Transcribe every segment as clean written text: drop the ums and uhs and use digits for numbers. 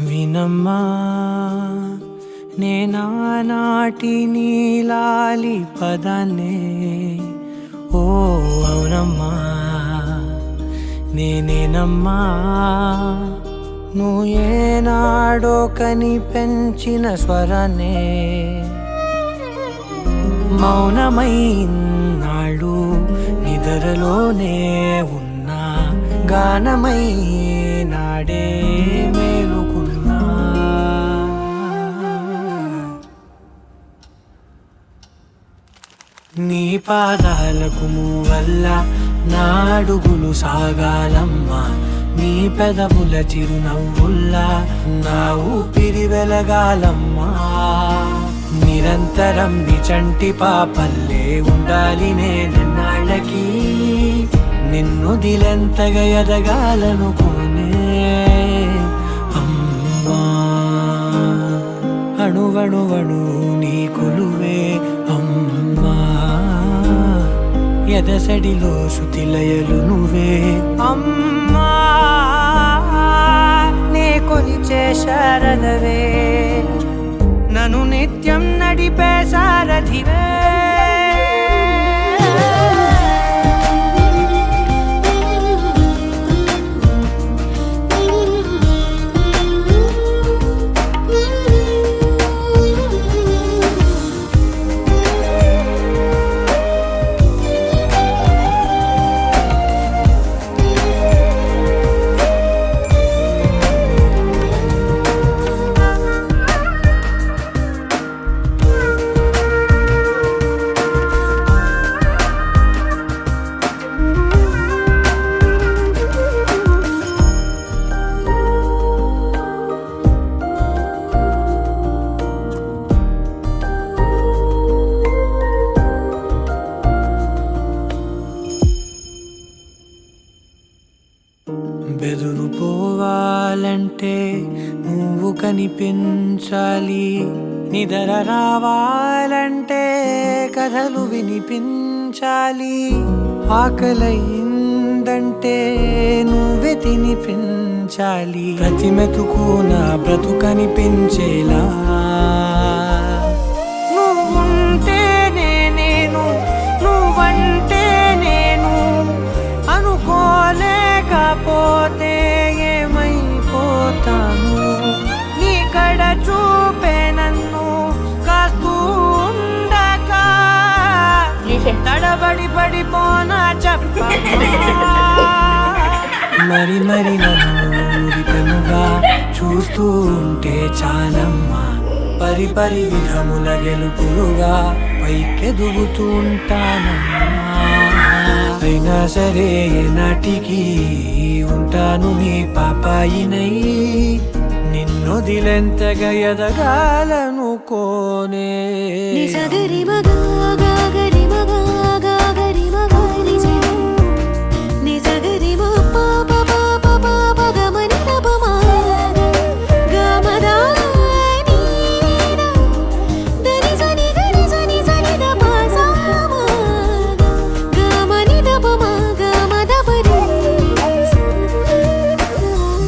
వినమ్మా నేనానాటి నీలాలి పదాన్నే ఓ అవునమ్మా నేనేనమ్మా నువ్వు ఏనాడో కని పెంచిన స్వరాన్నే మౌనమైనాడు నిద్రలోనే ఉన్నా గానమై నాడే మేలుకున్నా నీ పాదాలకు మూవల్ల నా అడుగులు సాగాలమ్మా నీ పెదవుల చిరునవ్వుల్లా నా ఊపిరి వెలగాలమ్మా నిరంతరం నీ చంటి పాపల్లే ఉండాలి నేనన్నాళ్ళకి నిన్ను దిలెంతగా ఎదగాలనుకోనే అమ్మా అణువణువణు నీ కొలువే అమ్మా ఎదసడిలో శృతిలయలు నువ్వే అమ్మా నే కొలిచే శారదవే నన్ను నిత్యం నడిపే సారథివే బెదురు పోవాలంటే నువ్వు కనిపించాలి నిద్ర రావాలంటే కథలు వినిపించాలి ఆకలయిందంటే నువ్వే తినిపించాలి ప్రతి మెతుకు నా బ్రతుకనిపించేలా నువ్వుంటేనే నేను నువ్వంటే నేను అనుకోలేకపోతే ఏమైపోతాను నీ కడ చూపే నన్ను కాస్తూ ఉండగా తడబడి పడిపోనా చెప్ప మరి మరి నన్ను చూస్తూ ఉంటే చాలమ్మా పరి పరి విధముల గెలుపులుగా పైకెదుగుతూ ఉంటానమ్మా అయినా సరే నాటికి ఉంటాను నీ పాపాయినై నిన్ను దిలెంతగా ఎదగాలనుకోనే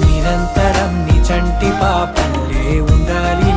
నిరంతరం నీ చంటి పాపల్లే ఉండాలి